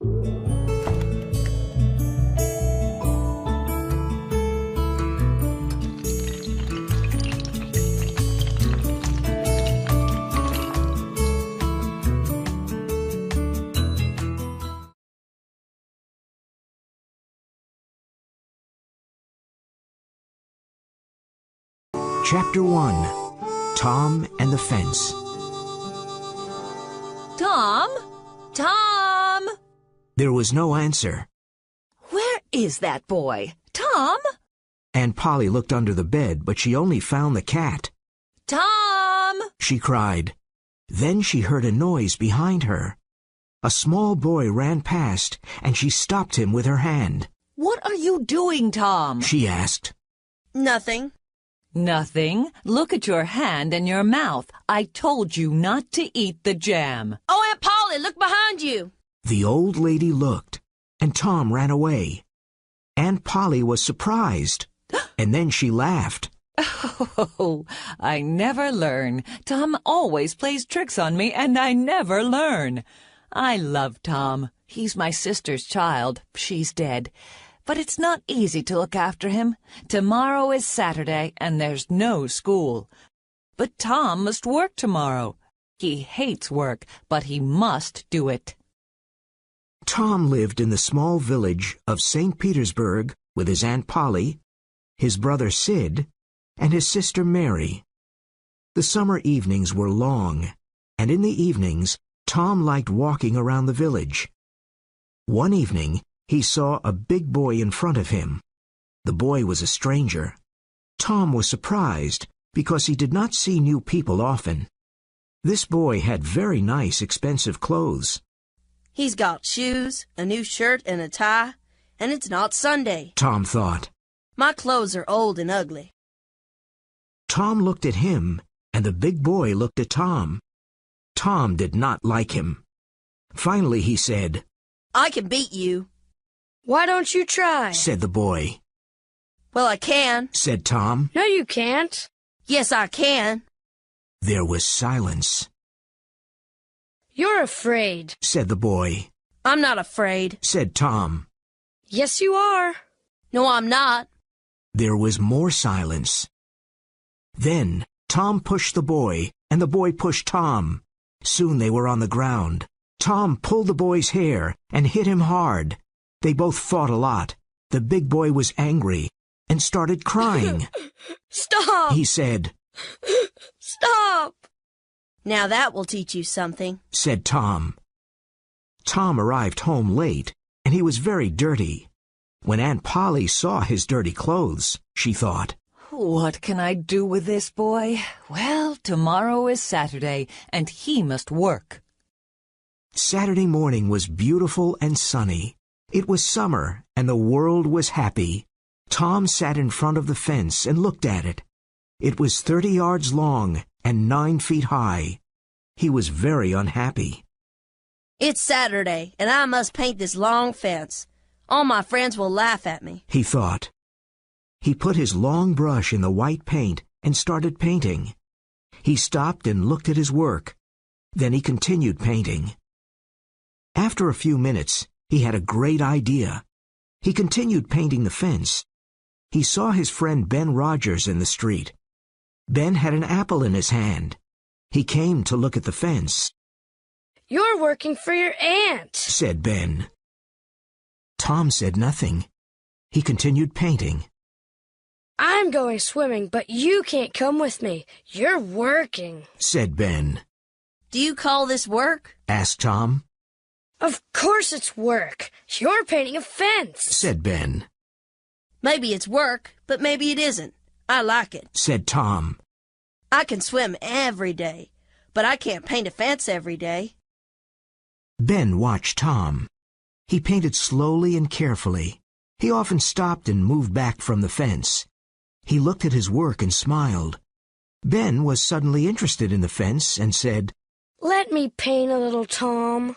Chapter 1. Tom and the Fence. Tom? Tom? There was no answer. Where is that boy? Tom? Aunt Polly looked under the bed, but she only found the cat. Tom! She cried. Then she heard a noise behind her. A small boy ran past, and she stopped him with her hand. What are you doing, Tom? She asked. Nothing. Nothing. Look at your hand and your mouth. I told you not to eat the jam. Oh, Aunt Polly, look behind you. The old lady looked, and Tom ran away. Aunt Polly was surprised, and then she laughed. Oh, I never learn. Tom always plays tricks on me, and I never learn. I love Tom. He's my sister's child. She's dead. But it's not easy to look after him. Tomorrow is Saturday, and there's no school. But Tom must work tomorrow. He hates work, but he must do it. Tom lived in the small village of St. Petersburg with his Aunt Polly, his brother Sid, and his sister Mary. The summer evenings were long, and in the evenings, Tom liked walking around the village. One evening, he saw a big boy in front of him. The boy was a stranger. Tom was surprised because he did not see new people often. This boy had very nice, expensive clothes. He's got shoes, a new shirt and a tie, and it's not Sunday, Tom thought. My clothes are old and ugly. Tom looked at him, and the big boy looked at Tom. Tom did not like him. Finally he said, I can beat you. Why don't you try? Said the boy. Well, I can. Said Tom. No, you can't. Yes, I can. There was silence. You're afraid, Said the boy. I'm not afraid. Said Tom. Yes, you are. No, I'm not. There was more silence. Then Tom pushed the boy, and the boy pushed Tom. Soon they were on the ground. Tom pulled the boy's hair and hit him hard. They both fought a lot. The big boy was angry and started crying. Stop! He said. Stop! Now that will teach you something, Said Tom. Tom arrived home late, and he was very dirty. When Aunt Polly saw his dirty clothes, she thought, What can I do with this boy? Well, tomorrow is Saturday, and he must work. Saturday morning was beautiful and sunny. It was summer, and the world was happy. Tom sat in front of the fence and looked at it. It was 30 yards long and 9 feet high. He was very unhappy. It's Saturday, and I must paint this long fence. All my friends will laugh at me, he thought. He put his long brush in the white paint and started painting. He stopped and looked at his work. Then he continued painting. After a few minutes, he had a great idea. He continued painting the fence. He saw his friend Ben Rogers in the street. Ben had an apple in his hand. He came to look at the fence. You're working for your aunt, Said Ben. Tom said nothing. He continued painting. I'm going swimming, but you can't come with me. You're working, Said Ben. Do you call this work? Asked Tom. Of course it's work. You're painting a fence, Said Ben. Maybe it's work, but maybe it isn't. I like it. Said Tom. I can swim every day, but I can't paint a fence every day. Ben watched Tom. He painted slowly and carefully. He often stopped and moved back from the fence. He looked at his work and smiled. Ben was suddenly interested in the fence and said, Let me paint a little, Tom.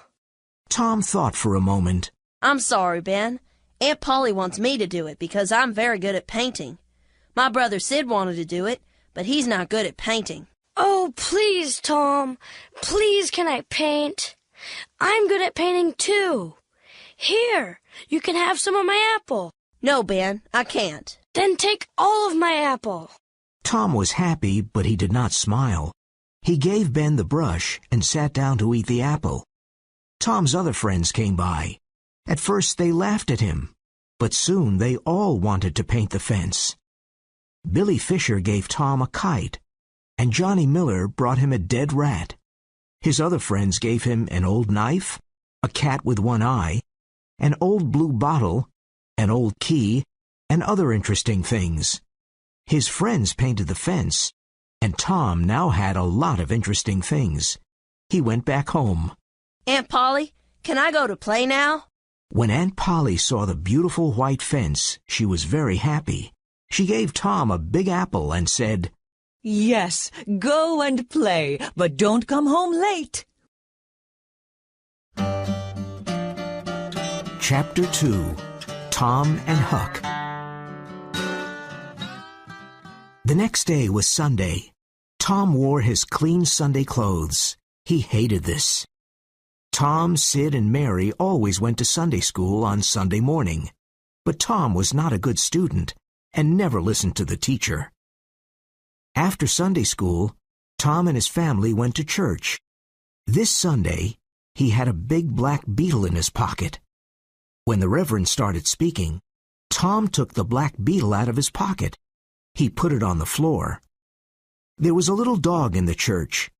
Tom thought for a moment. I'm sorry, Ben. Aunt Polly wants me to do it because I'm very good at painting. My brother Sid wanted to do it, but he's not good at painting. Oh, please, Tom. Please, can I paint? I'm good at painting, too. Here, you can have some of my apple. No, Ben, I can't. Then take all of my apple. Tom was happy, but he did not smile. He gave Ben the brush and sat down to eat the apple. Tom's other friends came by. At first they laughed at him, but soon they all wanted to paint the fence. Billy Fisher gave Tom a kite, and Johnny Miller brought him a dead rat. His other friends gave him an old knife, a cat with one eye, an old blue bottle, an old key, and other interesting things. His friends painted the fence, and Tom now had a lot of interesting things. He went back home. Aunt Polly, can I go to play now? When Aunt Polly saw the beautiful white fence, she was very happy. She gave Tom a big apple and said, Yes, go and play, but don't come home late. Chapter 2. Tom and Huck. The next day was Sunday. Tom wore his clean Sunday clothes. He hated this. Tom, Sid, and Mary always went to Sunday school on Sunday morning. But Tom was not a good student and never listened to the teacher. After Sunday school, Tom and his family went to church. This Sunday, he had a big black beetle in his pocket. When the Reverend started speaking, Tom took the black beetle out of his pocket. He put it on the floor. There was a little dog in the church.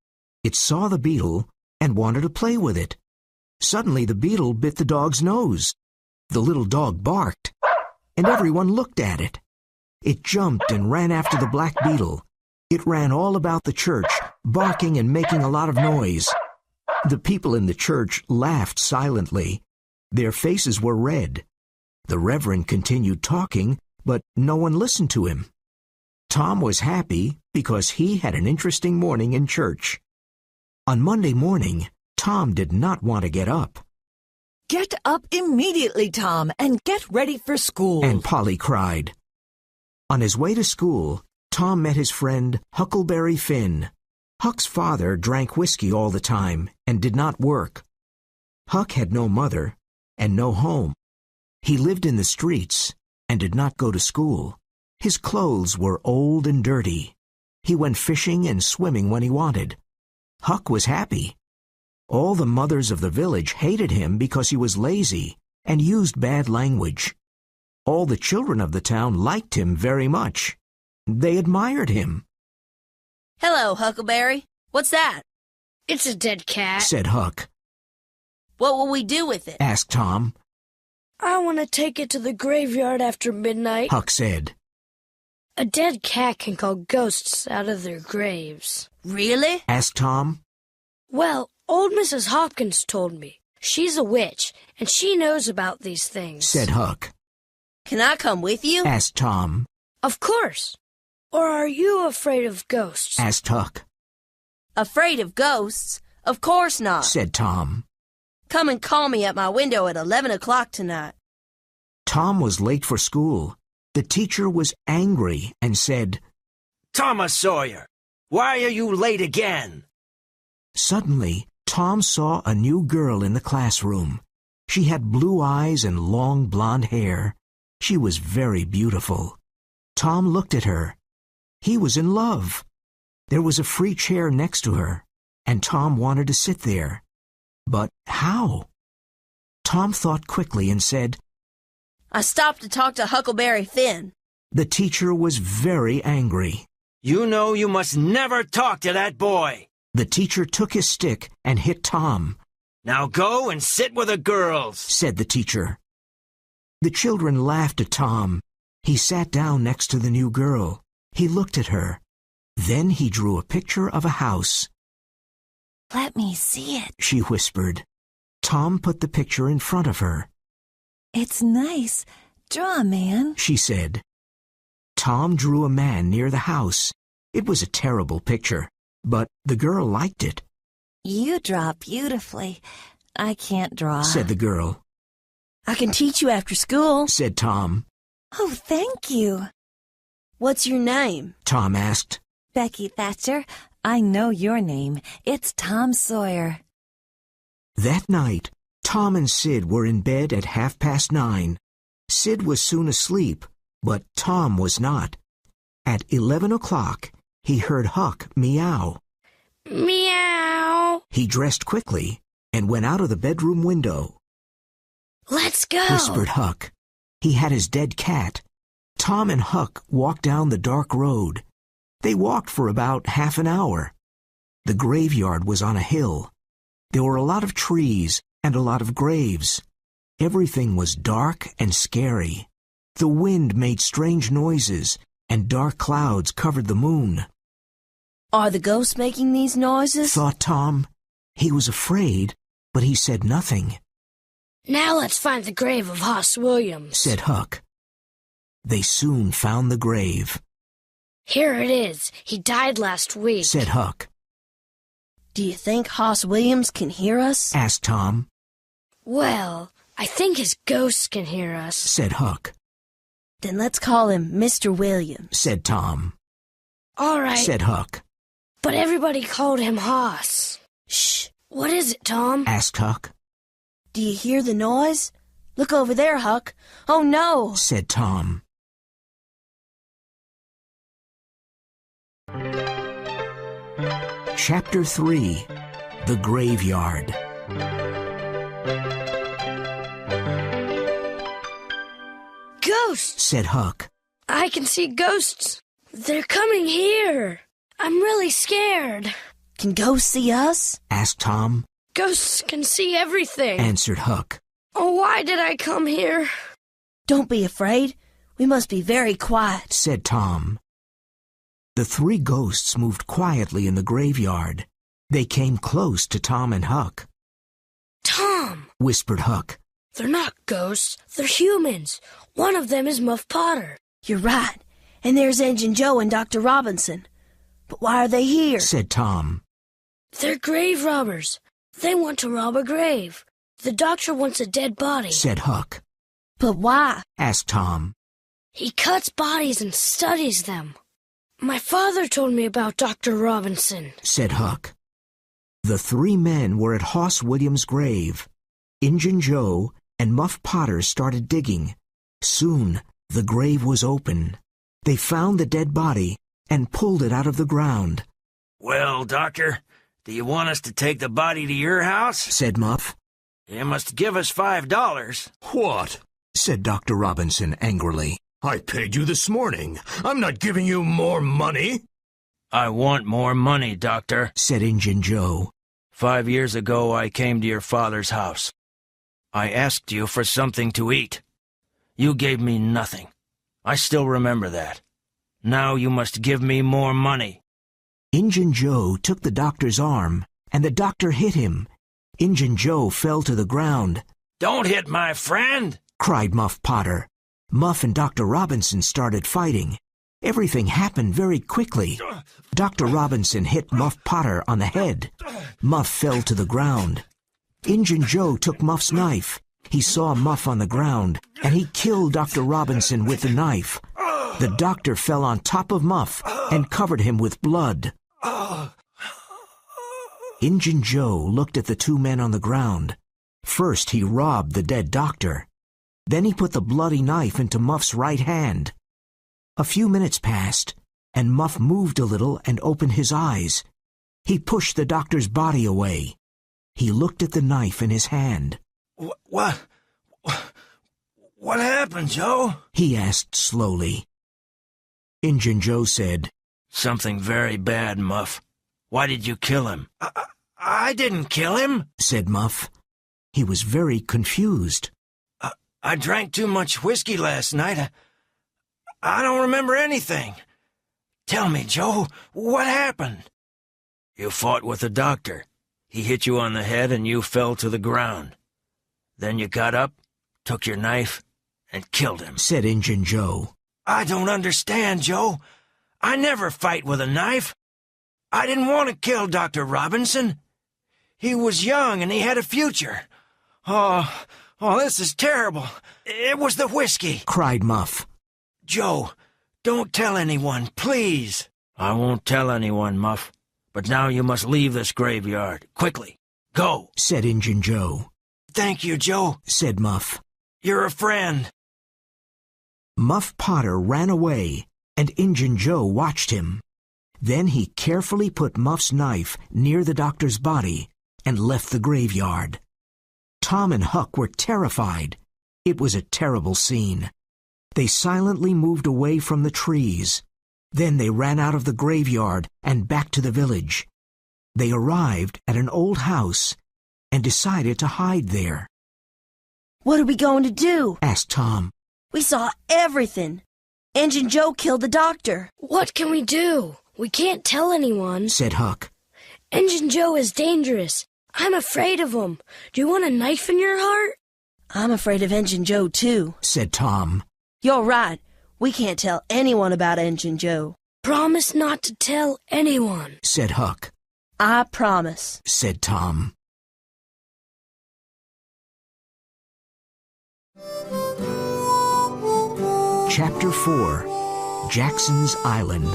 It saw the beetle and wanted to play with it. Suddenly the beetle bit the dog's nose. The little dog barked, and everyone looked at it. It jumped and ran after the black beetle. It ran all about the church, barking and making a lot of noise. The people in the church laughed silently. Their faces were red. The Reverend continued talking, but no one listened to him. Tom was happy because he had an interesting morning in church. On Monday morning, Tom did not want to get up. Get up immediately, Tom, and get ready for school. Aunt Polly cried. On his way to school, Tom met his friend Huckleberry Finn. Huck's father drank whiskey all the time and did not work. Huck had no mother and no home. He lived in the streets and did not go to school. His clothes were old and dirty. He went fishing and swimming when he wanted. Huck was happy. All the mothers of the village hated him because he was lazy and used bad language. All the children of the town liked him very much. They admired him. Hello, Huckleberry. What's that? It's a dead cat, said Huck. What will we do with it? Asked Tom. I want to take it to the graveyard after midnight. Huck said. A dead cat can call ghosts out of their graves. Really? Asked Tom. Well, old Mrs. Hopkins told me. She's a witch, and she knows about these things. Said Huck. Can I come with you? Asked Tom. Of course. Or are you afraid of ghosts? Asked Huck. Afraid of ghosts? Of course not. Said Tom. Come and call me at my window at 11 o'clock tonight. Tom was late for school. The teacher was angry and said, Thomas Sawyer, why are you late again? Suddenly, Tom saw a new girl in the classroom. She had blue eyes and long blonde hair. She was very beautiful. Tom looked at her. He was in love. There was a free chair next to her, and Tom wanted to sit there. But how? Tom thought quickly and said, I stopped to talk to Huckleberry Finn. The teacher was very angry. You know you must never talk to that boy. The teacher took his stick and hit Tom. Now go and sit with the girls, said the teacher. The children laughed at Tom. He sat down next to the new girl. He looked at her. Then he drew a picture of a house. Let me see it. She whispered. Tom put the picture in front of her. It's nice. Draw a man, she said. Tom drew a man near the house. It was a terrible picture, but the girl liked it. You draw beautifully. I can't draw, said the girl. I can teach you after school, said Tom. Oh, thank you. What's your name? Tom asked. Becky Thatcher. I know your name. It's Tom Sawyer. That night, Tom and Sid were in bed at 9:30. Sid was soon asleep, but Tom was not. At 11 o'clock, he heard Huck meow. Meow. He dressed quickly and went out of the bedroom window. Let's go, Whispered Huck. He had his dead cat. Tom and Huck walked down the dark road. They walked for about half an hour. The graveyard was on a hill. There were a lot of trees and a lot of graves. Everything was dark and scary. The wind made strange noises, and dark clouds covered the moon. Are the ghosts making these noises? Thought Tom. He was afraid, but he said nothing. Now let's find the grave of Hoss Williams, Said Huck. They soon found the grave. Here it is. He died last week, Said Huck. Do you think Hoss Williams can hear us? Asked Tom. Well, I think his ghosts can hear us, Said Huck. Then let's call him Mr. Williams. Said Tom. All right, Said Huck. but everybody called him Hoss. Shh. What is it, Tom? Asked Huck. Do you hear the noise? Look over there, Huck. Oh, no. Said Tom. Chapter 3. The Graveyard. Ghosts! Said Huck. I can see ghosts. They're coming here. I'm really scared. Can ghosts see us? Asked Tom. Ghosts can see everything. Answered Huck. Oh, why did I come here? Don't be afraid. We must be very quiet. Said Tom. The three ghosts moved quietly in the graveyard. They came close to Tom and Huck. Tom! Whispered Huck. They're not ghosts. They're humans. One of them is Muff Potter. You're right. And there's Engine Joe and Dr. Robinson. But why are they here? Said Tom. They're grave robbers. They want to rob a grave. The doctor wants a dead body. Said Huck. But why? Asked Tom. He cuts bodies and studies them. My father told me about Dr. Robinson. Said Huck. The three men were at Hoss Williams' grave. Injun Joe and Muff Potter started digging. Soon the grave was open. They found the dead body and pulled it out of the ground. Well, Doctor, do you want us to take the body to your house? Said Muff. You must give us $5. What? Said Dr. Robinson angrily. I paid you this morning. I'm not giving you more money. I want more money, Doctor. Said Injun Joe. 5 years ago I came to your father's house. I asked you for something to eat. You gave me nothing. I still remember that. Now you must give me more money. Injun Joe took the doctor's arm, and the doctor hit him. Injun Joe fell to the ground. Don't hit my friend! Cried Muff Potter. Muff and Dr. Robinson started fighting. Everything happened very quickly. Dr. Robinson hit Muff Potter on the head. Muff fell to the ground. Injun Joe took Muff's knife. He saw Muff on the ground, and he killed Dr. Robinson with the knife. The doctor fell on top of Muff and covered him with blood. Injun Joe looked at the two men on the ground. First he robbed the dead doctor. Then he put the bloody knife into Muff's right hand. A few minutes passed, and Muff moved a little and opened his eyes. He pushed the doctor's body away. He looked at the knife in his hand. What happened, Joe? He asked slowly. Injun Joe said, Something very bad, Muff. Why did you kill him? I didn't kill him, said Muff. He was very confused. I drank too much whiskey last night. I don't remember anything. Tell me, Joe, what happened? You fought with the doctor. He hit you on the head and you fell to the ground. Then you got up, took your knife, and killed him, said Injun Joe. I don't understand, Joe. I never fight with a knife. I didn't want to kill Dr. Robinson. He was young and he had a future. Oh, this is terrible. It was the whiskey, cried Muff. Joe, don't tell anyone, please. I won't tell anyone, Muff. But now you must leave this graveyard. Quickly. Go, said Injun Joe. Thank you, Joe, said Muff. you're a friend. Muff Potter ran away, and Injun Joe watched him. Then he carefully put Muff's knife near the doctor's body and left the graveyard. Tom and Huck were terrified. It was a terrible scene. They silently moved away from the trees. Then they ran out of the graveyard and back to the village. They arrived at an old house and decided to hide there. What are we going to do? Asked Tom. We saw everything. Injun Joe killed the doctor. What can we do? We can't tell anyone, said Huck. Injun Joe is dangerous. I'm afraid of him. Do you want a knife in your heart? I'm afraid of Injun Joe, too, said Tom. You're right. We can't tell anyone about Injun Joe. Promise not to tell anyone, said Huck. I promise, said Tom. Chapter 4, Jackson's Island.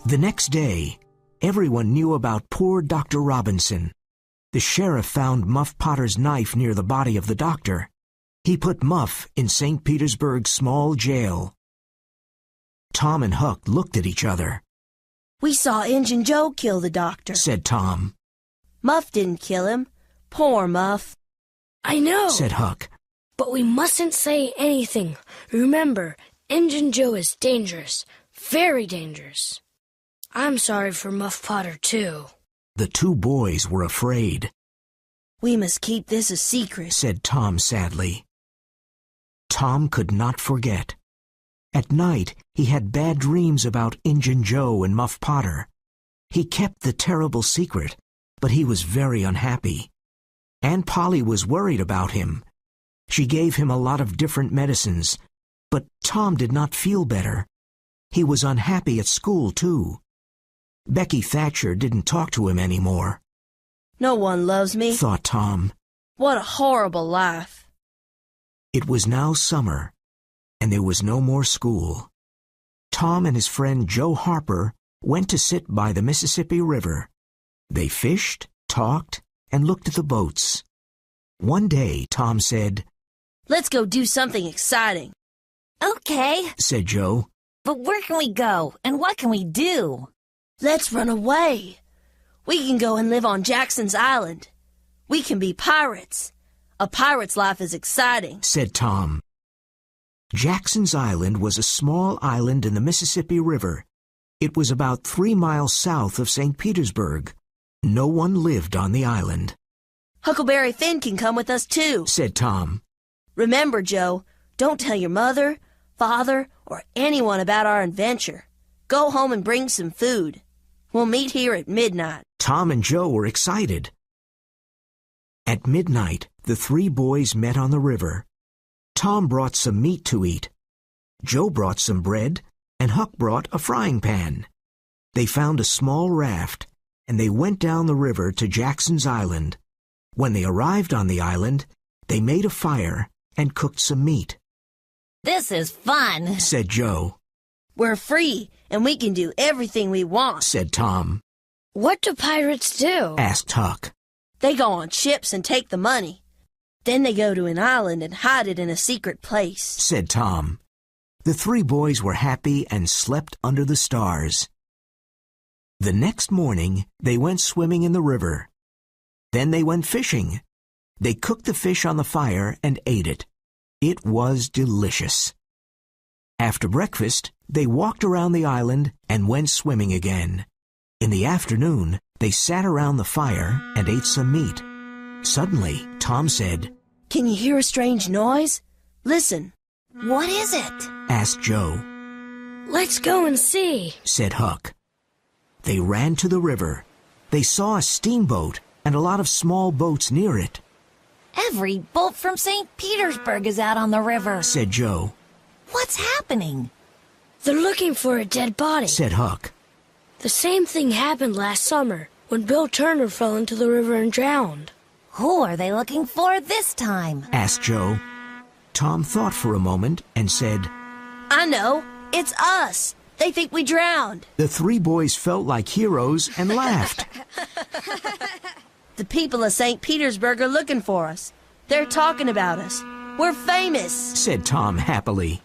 The next day, everyone knew about poor Dr. Robinson. The sheriff found Muff Potter's knife near the body of the doctor. He put Muff in St. Petersburg's small jail. Tom and Huck looked at each other. We saw Injun Joe kill the doctor, said Tom. Muff didn't kill him. Poor Muff. I know, said Huck. But we mustn't say anything. Remember, Injun Joe is dangerous. Very dangerous. I'm sorry for Muff Potter, too. The two boys were afraid. We must keep this a secret, said Tom sadly. Tom could not forget. At night, he had bad dreams about Injun Joe and Muff Potter. He kept the terrible secret, but he was very unhappy. Aunt Polly was worried about him. She gave him a lot of different medicines, but Tom did not feel better. He was unhappy at school, too. Becky Thatcher didn't talk to him anymore. No one loves me, thought Tom. What a horrible life. It was now summer, and there was no more school. Tom and his friend Joe Harper went to sit by the Mississippi River. They fished, talked, and looked at the boats. One day, Tom said, Let's go do something exciting. Okay, said Joe. but where can we go, and what can we do? Let's run away. We can go and live on Jackson's Island. We can be pirates. A pirate's life is exciting, said Tom. Jackson's Island was a small island in the Mississippi River. It was about 3 miles south of St. Petersburg. No one lived on the island. Huckleberry Finn can come with us, too, said Tom. Remember, Joe, don't tell your mother, father, or anyone about our adventure. Go home and bring some food. We'll meet here at midnight. Tom and Joe were excited. At midnight, the 3 boys met on the river. Tom brought some meat to eat. Joe brought some bread, and Huck brought a frying pan. They found a small raft, and they went down the river to Jackson's Island. When they arrived on the island, they made a fire and cooked some meat. This is fun, said Joe. We're free, and we can do everything we want, said Tom. What do pirates do? Asked Huck. They go on ships and take the money. Then they go to an island and hide it in a secret place, said Tom. The 3 boys were happy and slept under the stars. The next morning, they went swimming in the river. Then they went fishing. They cooked the fish on the fire and ate it. It was delicious. After breakfast, they walked around the island and went swimming again. In the afternoon, they sat around the fire and ate some meat. Suddenly, Tom said, Can you hear a strange noise? Listen. What is it? asked Joe. Let's go and see, said Huck. They ran to the river. They saw a steamboat and a lot of small boats near it, Every boat from St. Petersburg is out on the river, said Joe. What's happening? They're looking for a dead body, said Huck. The same thing happened last summer when Bill Turner fell into the river and drowned. Who are they looking for this time? asked Joe. Tom thought for a moment and said, I know. It's us. They think we drowned. The three boys felt like heroes and laughed. The people of St. Petersburg are looking for us. They're talking about us. We're famous, said Tom happily.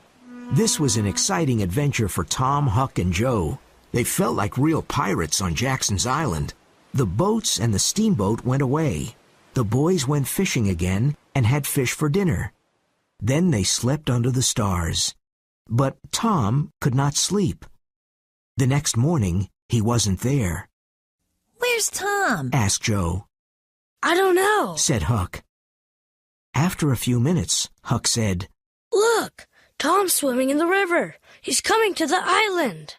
This was an exciting adventure for Tom, Huck, and Joe. They felt like real pirates on Jackson's Island. The boats and the steamboat went away. The boys went fishing again and had fish for dinner. Then they slept under the stars. But Tom could not sleep. The next morning, he wasn't there. Where's Tom? Asked Joe. I don't know, Said Huck. After a few minutes, Huck said, Look, Tom's swimming in the river. He's coming to the island.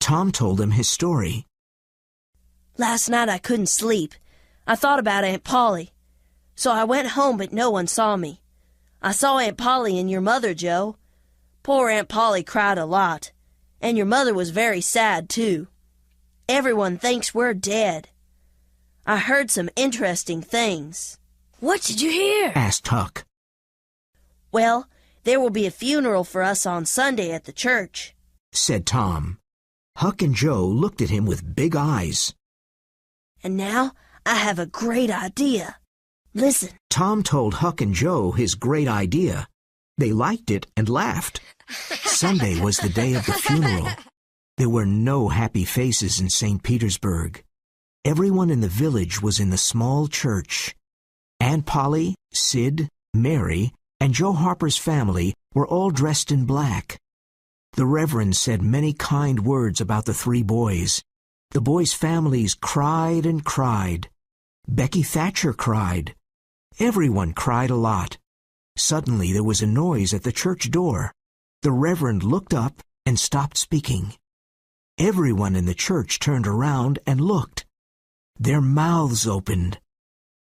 Tom told him his story. Last night I couldn't sleep. I thought about Aunt Polly. So I went home, but no one saw me. I saw Aunt Polly and your mother, Joe. Poor Aunt Polly cried a lot. And your mother was very sad, too. Everyone thinks we're dead. I heard some interesting things. What did you hear? Asked Huck. Well, there will be a funeral for us on Sunday at the church, Said Tom. Huck and Joe looked at him with big eyes. And now I have a great idea. Listen. Tom told Huck and Joe his great idea. They liked it and laughed. Sunday was the day of the funeral. There were no happy faces in St. Petersburg. Everyone in the village was in the small church. Aunt Polly, Sid, Mary, and Joe Harper's family were all dressed in black. The Reverend said many kind words about the three boys. The boys' families cried and cried. Becky Thatcher cried. Everyone cried a lot. Suddenly there was a noise at the church door. The Reverend looked up and stopped speaking. Everyone in the church turned around and looked. Their mouths opened.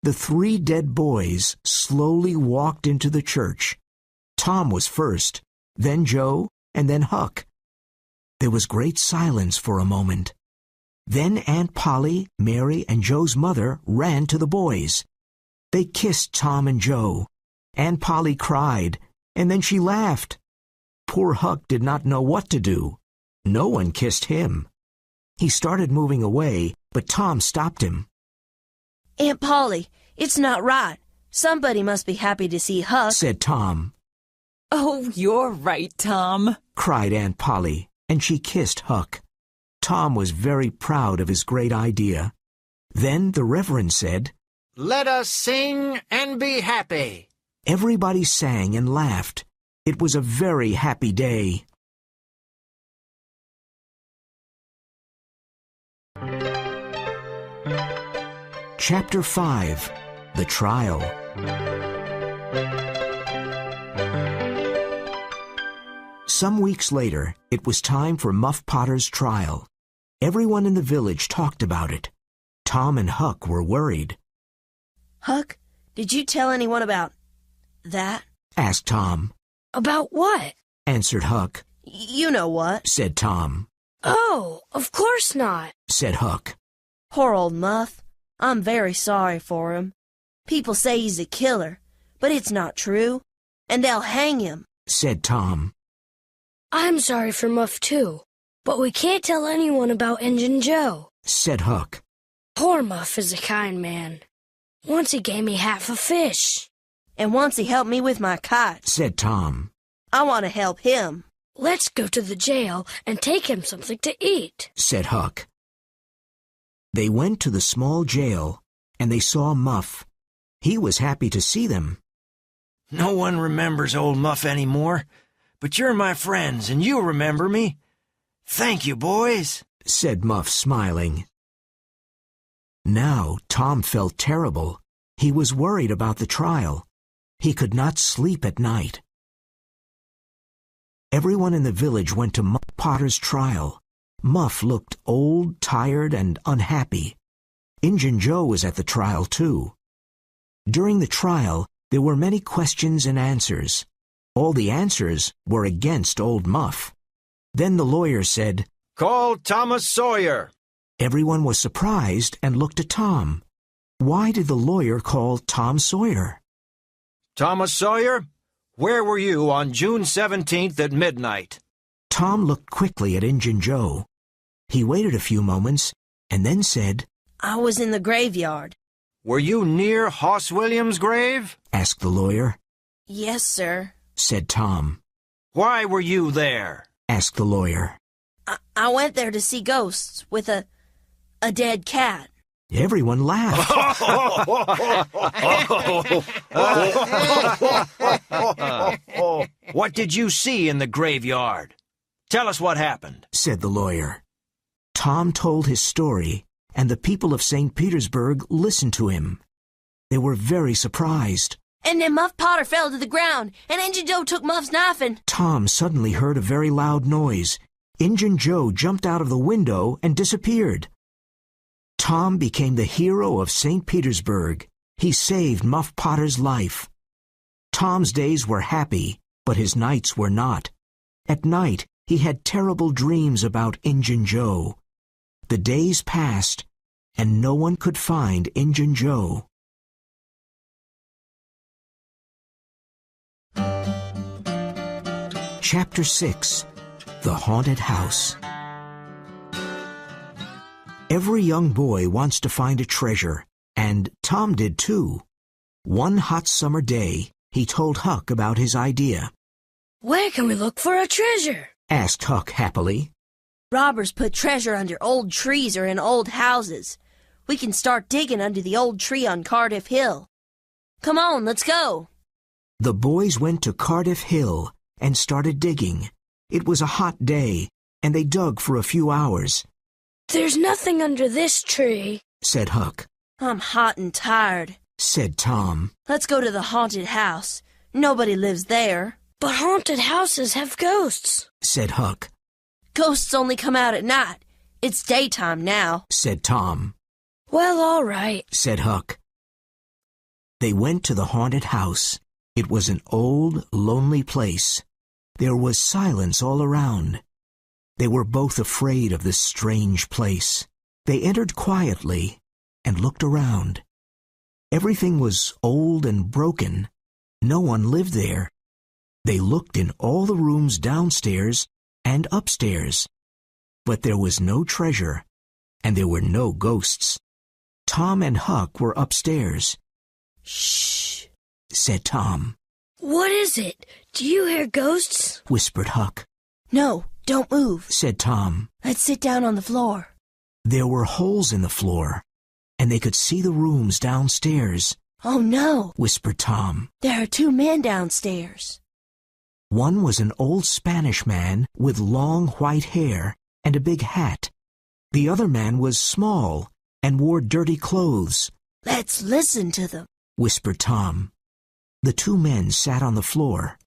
The three dead boys slowly walked into the church. Tom was first, then Joe, and then Huck. There was great silence for a moment. Then Aunt Polly, Mary, and Joe's mother ran to the boys. They kissed Tom and Joe. Aunt Polly cried, and then she laughed. Poor Huck did not know what to do. No one kissed him. He started moving away, but Tom stopped him. Aunt Polly, it's not right. Somebody must be happy to see Huck, Said Tom. Oh, you're right, Tom, Cried Aunt Polly, and she kissed Huck. Tom was very proud of his great idea. Then the Reverend said, Let us sing and be happy. Everybody sang and laughed. It was a very happy day. Chapter 5. The Trial. Some weeks later, it was time for Muff Potter's trial. Everyone in the village talked about it. Tom and Huck were worried. Huck, did you tell anyone about that? Asked Tom. About what? Answered Huck. You know what, Said Tom. Oh, of course not. Said Huck. Poor old Muff. I'm very sorry for him. People say he's a killer, but it's not true, and they'll hang him, Said Tom. I'm sorry for Muff, too, but we can't tell anyone about Injun Joe. Said Huck. Poor Muff is a kind man. Once he gave me half a fish. and once he helped me with my kite. Said Tom. I want to help him. Let's go to the jail and take him something to eat, Said Huck. They went to the small jail, and they saw Muff. He was happy to see them. No one remembers old Muff anymore, but you're my friends, and you'll remember me. Thank you, boys, Said Muff, smiling. Now Tom felt terrible. He was worried about the trial. He could not sleep at night. Everyone in the village went to Muff Potter's trial. Muff looked old, tired, and unhappy. Injun Joe was at the trial, too. During the trial, there were many questions and answers. All the answers were against old Muff. Then the lawyer said, Call Thomas Sawyer. Everyone was surprised and looked at Tom. Why did the lawyer call Tom Sawyer? Thomas Sawyer, where were you on June 17th at midnight? Tom looked quickly at Injun Joe. He waited a few moments and then said, I was in the graveyard. Were you near Hoss Williams' grave? asked the lawyer. Yes, sir. Said Tom. Why were you there? Asked the lawyer. I went there to see ghosts with a dead cat. Everyone laughed. What did you see in the graveyard? Tell us what happened, said the lawyer. Tom told his story, and the people of St. Petersburg listened to him. They were very surprised. And then Muff Potter fell to the ground, and Injun Joe took Muff's knife and... Tom suddenly heard a very loud noise. Injun Joe jumped out of the window and disappeared. Tom became the hero of St. Petersburg. He saved Muff Potter's life. Tom's days were happy, but his nights were not. At night, he had terrible dreams about Injun Joe. The days passed, and no one could find Injun Joe. Chapter 6. The Haunted House. Every young boy wants to find a treasure, and Tom did too. One hot summer day, he told Huck about his idea. Where can we look for a treasure? Asked Huck happily. Robbers put treasure under old trees or in old houses. We can start digging under the old tree on Cardiff Hill. Come on, let's go. The boys went to Cardiff Hill and started digging. It was a hot day, and they dug for a few hours. There's nothing under this tree, said Huck. I'm hot and tired, said Tom. Let's go to the haunted house. Nobody lives there. But haunted houses have ghosts, said Huck. Ghosts only come out at night. It's daytime now, said Tom. Well, all right, said Huck. They went to the haunted house. It was an old, lonely place. There was silence all around. They were both afraid of this strange place. They entered quietly and looked around. Everything was old and broken. No one lived there. They looked in all the rooms downstairs and upstairs. But there was no treasure, and there were no ghosts. Tom and Huck were upstairs. Shh, said Tom. What is it? Do you hear ghosts? Whispered Huck. No, don't move, said Tom. Let's sit down on the floor. There were holes in the floor, and they could see the rooms downstairs. Oh no, whispered Tom. There are two men downstairs. One was an old Spanish man with long white hair and a big hat. The other man was small and wore dirty clothes. Let's listen to them, whispered Tom. The two men sat on the floor.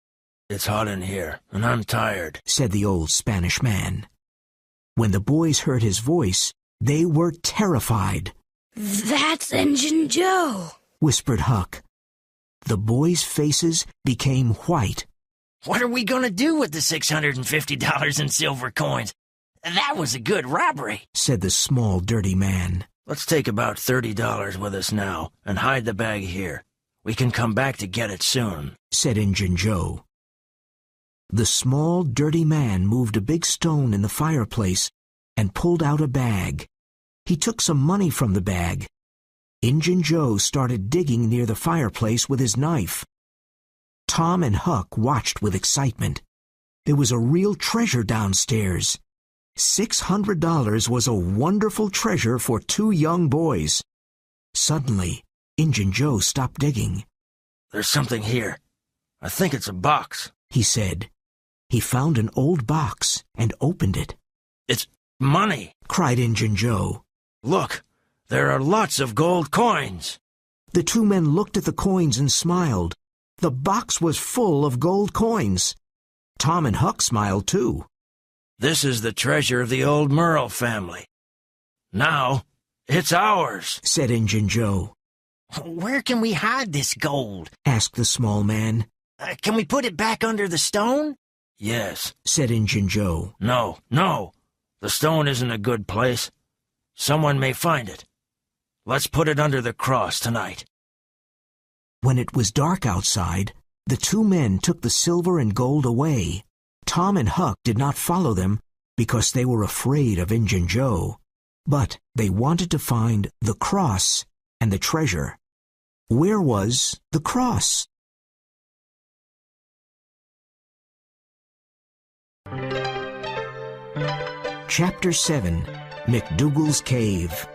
It's hot in here, and I'm tired, said the old Spanish man. When the boys heard his voice, they were terrified. That's Injun Joe, whispered Huck. The boys' faces became white. What are we going to do with the $650 in silver coins? That was a good robbery, said the small, dirty man. Let's take about $30 with us now and hide the bag here. We can come back to get it soon, said Injun Joe. The small, dirty man moved a big stone in the fireplace and pulled out a bag. He took some money from the bag. Injun Joe started digging near the fireplace with his knife. Tom and Huck watched with excitement. There was a real treasure downstairs. $600 was a wonderful treasure for two young boys. Suddenly, Injun Joe stopped digging. There's something here. I think it's a box, he said. He found an old box and opened it. It's money, cried Injun Joe. Look, there are lots of gold coins. The two men looked at the coins and smiled. The box was full of gold coins. Tom and Huck smiled too. This is the treasure of the old Merle family. Now, it's ours, said Injun Joe. Where can we hide this gold? Asked the small man. Can we put it back under the stone? Yes, said Injun Joe. No. The stone isn't a good place. Someone may find it. Let's put it under the cross tonight. When it was dark outside, the two men took the silver and gold away. Tom and Huck did not follow them because they were afraid of Injun Joe, but they wanted to find the cross and the treasure. Where was the cross? Chapter 7, McDougal's Cave.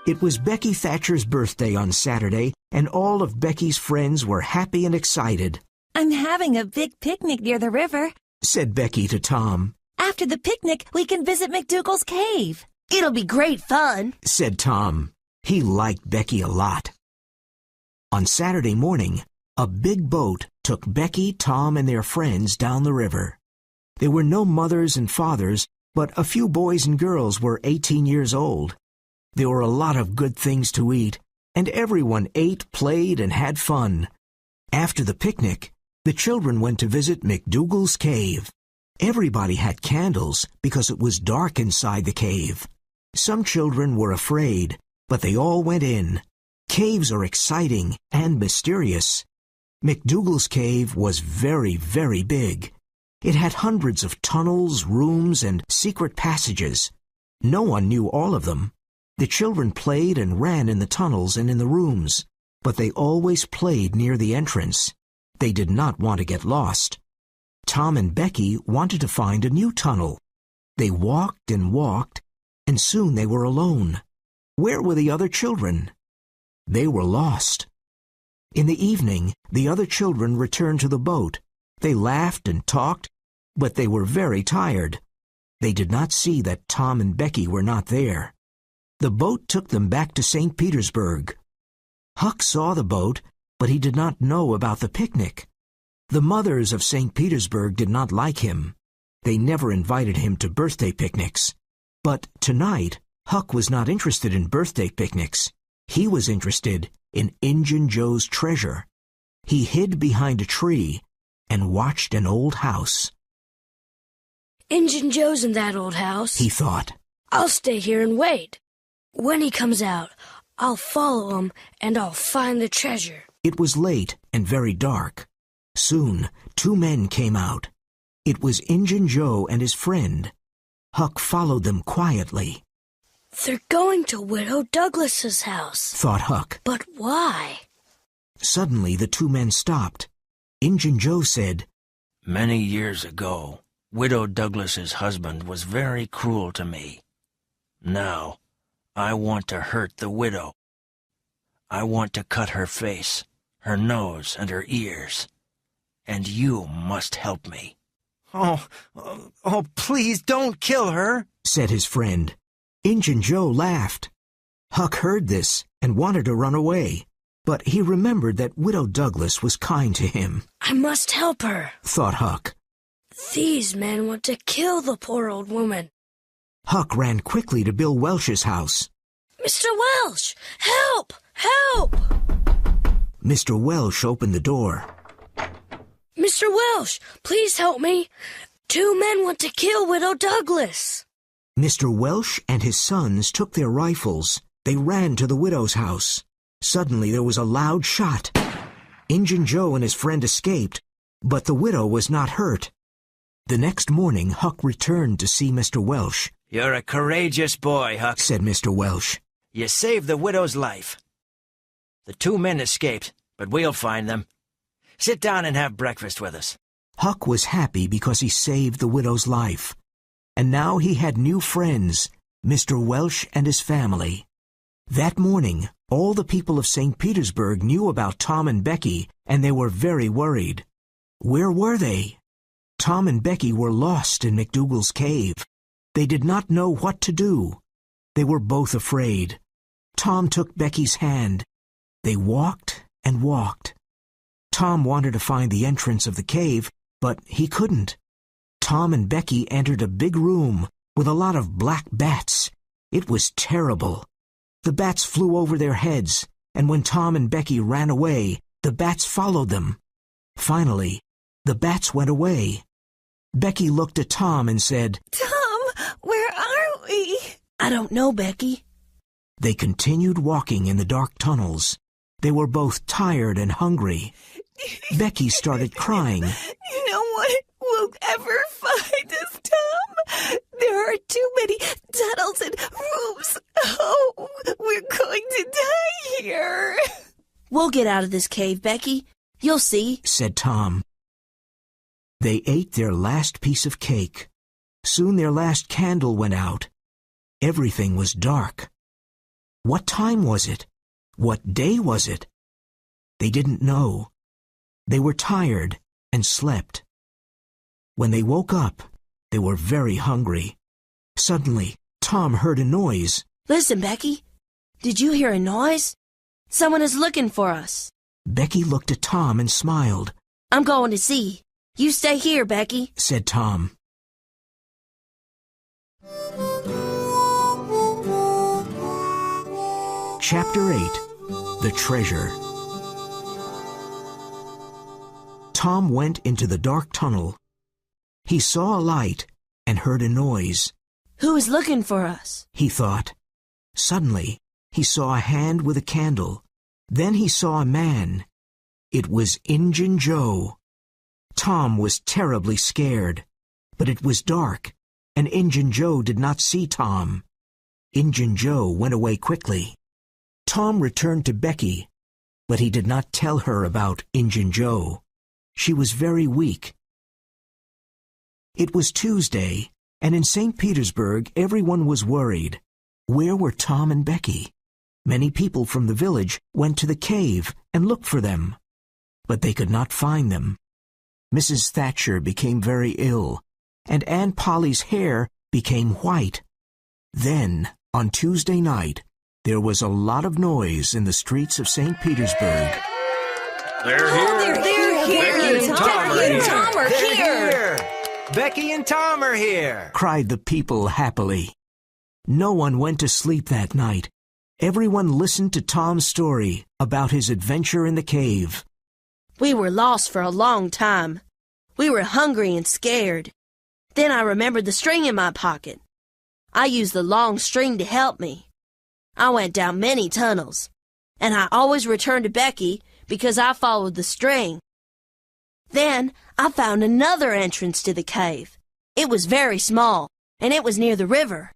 It was Becky Thatcher's birthday on Saturday, and all of Becky's friends were happy and excited. "I'm having a big picnic near the river," said Becky to Tom. "After the picnic, we can visit McDougal's cave." It'll be great fun, said Tom. He liked Becky a lot. On Saturday morning, a big boat took Becky, Tom, and their friends down the river. There were no mothers and fathers, but a few boys and girls were 18 years old. There were a lot of good things to eat, and everyone ate, played, and had fun. After the picnic, the children went to visit McDougal's cave. Everybody had candles because it was dark inside the cave. Some children were afraid, but they all went in. Caves are exciting and mysterious. McDougal's cave was very, very big. It had hundreds of tunnels, rooms, and secret passages. No one knew all of them. The children played and ran in the tunnels and in the rooms, but they always played near the entrance. They did not want to get lost. Tom and Becky wanted to find a new tunnel. They walked and walked, and soon they were alone. Where were the other children? They were lost. In the evening, the other children returned to the boat. They laughed and talked, but they were very tired. They did not see that Tom and Becky were not there. The boat took them back to St. Petersburg. Huck saw the boat, but he did not know about the picnic. The mothers of St. Petersburg did not like him. They never invited him to birthday picnics. But tonight, Huck was not interested in birthday picnics. He was interested in Injun Joe's treasure. He hid behind a tree and watched an old house. Injun Joe's in that old house, he thought. I'll stay here and wait. When he comes out, I'll follow him and I'll find the treasure. It was late and very dark. Soon, two men came out. It was Injun Joe and his friend. Huck followed them quietly. They're going to Widow Douglas's house, thought Huck. But why? Suddenly the two men stopped. Injun Joe said, "Many years ago, Widow Douglas's husband was very cruel to me. Now, I want to hurt the widow. I want to cut her face, her nose, and her ears. And you must help me." Oh, please don't kill her, said his friend. Injun Joe laughed. Huck heard this and wanted to run away, but he remembered that Widow Douglas was kind to him. I must help her, thought Huck. These men want to kill the poor old woman. Huck ran quickly to Bill Welsh's house. Mr. Welsh, help! Help! Mr. Welsh opened the door. Mr. Welsh, please help me. Two men want to kill Widow Douglas. Mr. Welsh and his sons took their rifles. They ran to the widow's house. Suddenly there was a loud shot. Injun Joe and his friend escaped, but the widow was not hurt. The next morning, Huck returned to see Mr. Welsh. "You're a courageous boy, Huck," said Mr. Welsh. "You saved the widow's life. The two men escaped, but we'll find them. Sit down and have breakfast with us." Huck was happy because he saved the widow's life. And now he had new friends, Mr. Welsh and his family. That morning, all the people of St. Petersburg knew about Tom and Becky, and they were very worried. Where were they? Tom and Becky were lost in McDougal's cave. They did not know what to do. They were both afraid. Tom took Becky's hand. They walked and walked. Tom wanted to find the entrance of the cave, but he couldn't. Tom and Becky entered a big room with a lot of black bats. It was terrible. The bats flew over their heads, and when Tom and Becky ran away, the bats followed them. Finally, the bats went away. Becky looked at Tom and said, "Tom, where are we?" I don't know, Becky. They continued walking in the dark tunnels. They were both tired and hungry. Becky started crying. No one will ever find us, Tom. There are too many tunnels and rooms. Oh, we're going to die here. We'll get out of this cave, Becky. You'll see, said Tom. They ate their last piece of cake. Soon their last candle went out. Everything was dark. What time was it? What day was it? They didn't know. They were tired and slept. When they woke up, they were very hungry. Suddenly, Tom heard a noise. Listen, Becky. Did you hear a noise? Someone is looking for us. Becky looked at Tom and smiled. I'm going to see. You stay here, Becky, said Tom. Chapter 8. The Treasure. Tom went into the dark tunnel. He saw a light and heard a noise. Who is looking for us? He thought. Suddenly, he saw a hand with a candle. Then he saw a man. It was Injun Joe. Tom was terribly scared, but it was dark, and Injun Joe did not see Tom. Injun Joe went away quickly. Tom returned to Becky, but he did not tell her about Injun Joe. She was very weak. It was Tuesday, and in St. Petersburg everyone was worried. Where were Tom and Becky? Many people from the village went to the cave and looked for them, but they could not find them. Mrs. Thatcher became very ill, and Aunt Polly's hair became white. Then, on Tuesday night, there was a lot of noise in the streets of St. Petersburg. They're here. They're here. Becky and Tom are They're here. Becky and Tom are here. Cried the people happily. No one went to sleep that night. Everyone listened to Tom's story about his adventure in the cave. We were lost for a long time. We were hungry and scared. Then I remembered the string in my pocket. I used the long string to help me. I went down many tunnels, and I always returned to Becky because I followed the string. Then I found another entrance to the cave. It was very small, and it was near the river.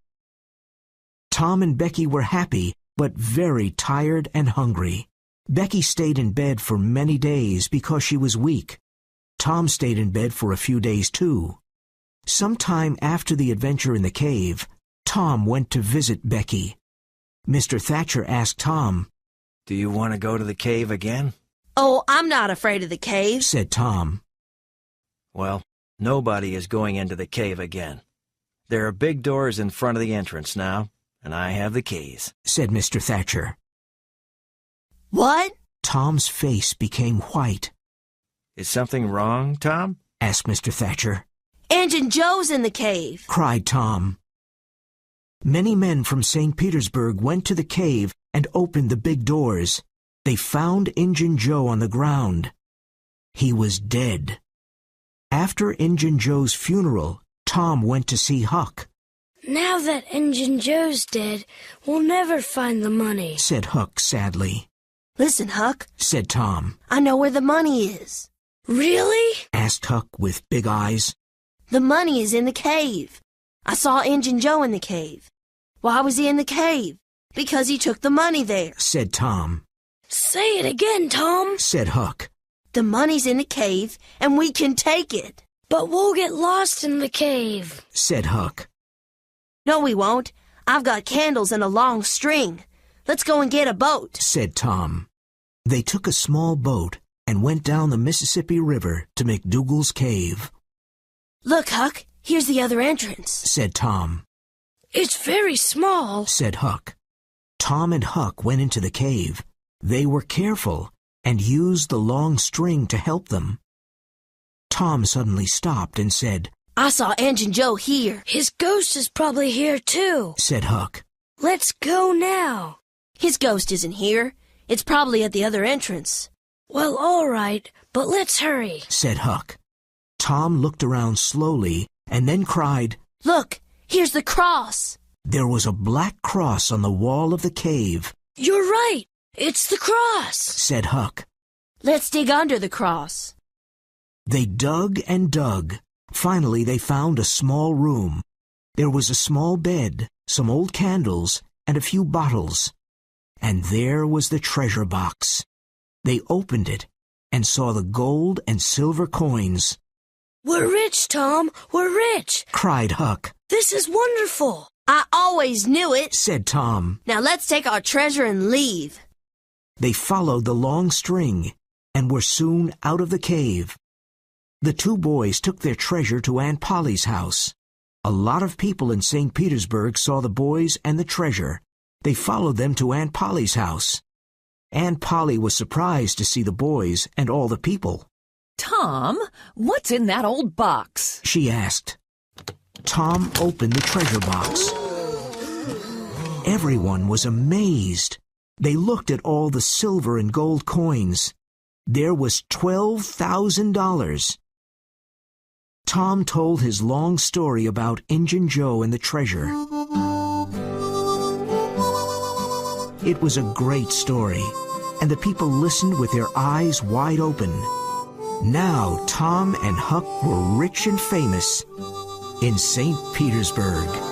Tom and Becky were happy, but very tired and hungry. Becky stayed in bed for many days because she was weak. Tom stayed in bed for a few days too. Sometime after the adventure in the cave, Tom went to visit Becky. Mr. Thatcher asked Tom, Do you want to go to the cave again? Oh, I'm not afraid of the cave, said Tom. Well, nobody is going into the cave again. There are big doors in front of the entrance now, and I have the keys, said Mr. Thatcher. What? Tom's face became white. Is something wrong, Tom? Asked Mr. Thatcher. Injun Joe's in the cave, cried Tom. Many men from St. Petersburg went to the cave and opened the big doors. They found Injun Joe on the ground. He was dead. After Injun Joe's funeral, Tom went to see Huck. Now that Injun Joe's dead, we'll never find the money, said Huck sadly. Listen, Huck, said Tom. I know where the money is. Really? Asked Huck with big eyes. The money is in the cave. I saw Injun Joe in the cave. Why was he in the cave? Because he took the money there, said Tom. Say it again, Tom, said Huck. The money's in the cave, and we can take it. But we'll get lost in the cave, said Huck. No, we won't. I've got candles and a long string. Let's go and get a boat, said Tom. They took a small boat and went down the Mississippi River to McDougal's cave. Look, Huck, here's the other entrance, said Tom. It's very small, said Huck. Tom and Huck went into the cave. They were careful and used the long string to help them. Tom suddenly stopped and said, I saw Injun Joe here, His ghost is probably here too, said Huck. Let's go now. His ghost isn't here. It's probably at the other entrance. Well, all right, but let's hurry, said Huck. Tom looked around slowly and then cried, Look, here's the cross. There was a black cross on the wall of the cave. You're right. It's the cross, said Huck. Let's dig under the cross. They dug and dug. Finally, they found a small room. There was a small bed, some old candles, and a few bottles. And there was the treasure box. They opened it and saw the gold and silver coins. We're rich, Tom. We're rich, cried Huck. This is wonderful. I always knew it, said Tom. Now let's take our treasure and leave. They followed the long string and were soon out of the cave. The two boys took their treasure to Aunt Polly's house. A lot of people in St. Petersburg saw the boys and the treasure. They followed them to Aunt Polly's house. Aunt Polly was surprised to see the boys and all the people. Tom, what's in that old box? She asked. Tom opened the treasure box. Everyone was amazed. They looked at all the silver and gold coins. There was $12,000. Tom told his long story about Injun Joe and the treasure. It was a great story, and the people listened with their eyes wide open. Now Tom and Huck were rich and famous in St. Petersburg.